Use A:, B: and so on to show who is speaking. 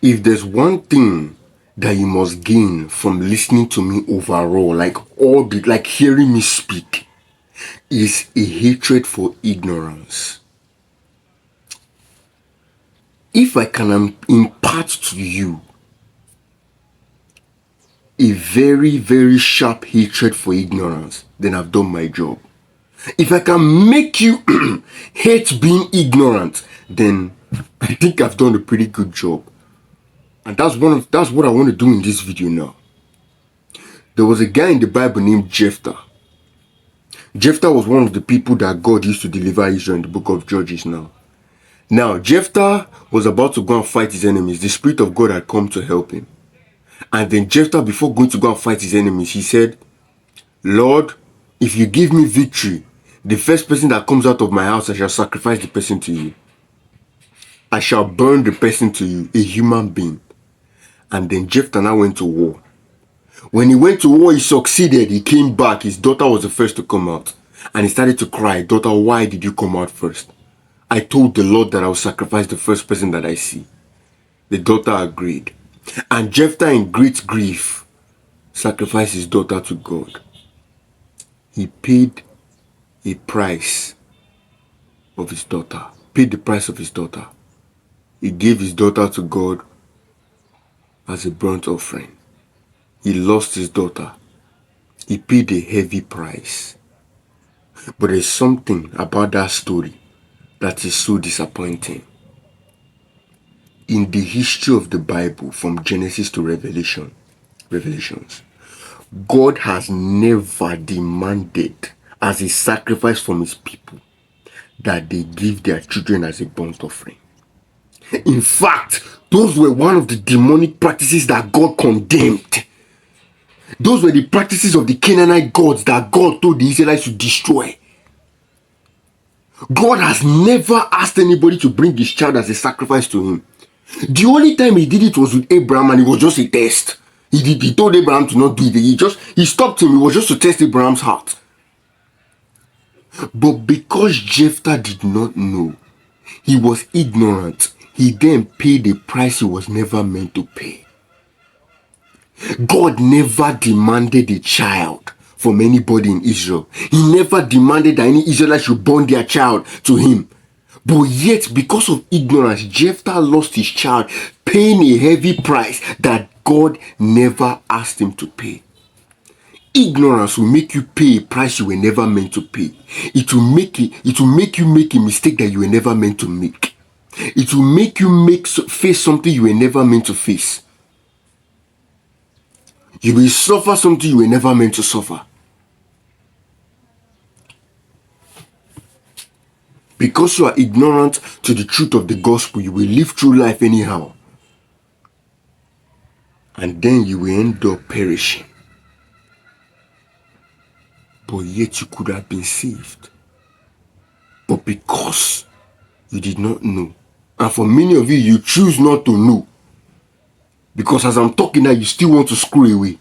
A: If there's one thing that you must gain from listening to me overall, like hearing me speak, is a hatred for ignorance. If I can impart to you a very, very sharp hatred for ignorance, then I've done my job. If I can make you hate being ignorant, then I think I've done a pretty good job. And that's what I want to do in this video now. There was a guy in the Bible named Jephthah. Jephthah was one of the people that God used to deliver Israel in the book of Judges now. Now, Jephthah was about to go and fight his enemies. The Spirit of God had come to help him. And then Jephthah, before going to go and fight his enemies, he said, Lord, if you give me victory, the first person that comes out of my house, I shall sacrifice the person to you. I shall burn the person to you, a human being. And then Jephthah now went to war. When he went to war, he succeeded. He came back. His daughter was the first to come out. And he started to cry, daughter, why did you come out first? I told the Lord that I will sacrifice the first person that I see. The daughter agreed. And Jephthah, in great grief, sacrificed his daughter to God. He paid a price of his daughter. Paid the price of his daughter. He gave his daughter to God as a burnt offering. He lost his daughter. He paid a heavy price. But there's something about that story that is so disappointing. In the history of the Bible, from Genesis to Revelations, God has never demanded as a sacrifice from his people that they give their children as a burnt offering. In fact, those were one of the demonic practices that God condemned. Those were the practices of the Canaanite gods that God told the Israelites to destroy. God has never asked anybody to bring his child as a sacrifice to him. The only time he did it was with Abraham, and it was just a test. He told Abraham to not do it. He stopped him. It was just to test Abraham's heart. But because Jephthah did not know, he was ignorant, he then paid a price he was never meant to pay. God never demanded a child from anybody in Israel. He never demanded that any Israelite should burn their child to him. But yet, because of ignorance, Jephthah lost his child, paying a heavy price that God never asked him to pay. Ignorance will make you pay a price you were never meant to pay. It will make you make a mistake that you were never meant to make. It will make you face something you were never meant to face. You will suffer something you were never meant to suffer. Because you are ignorant to the truth of the gospel, you will live through life anyhow. And then you will end up perishing. But yet you could have been saved. But because you did not know, and for many of you, you choose not to know. Because as I'm talking now, you still want to screw away.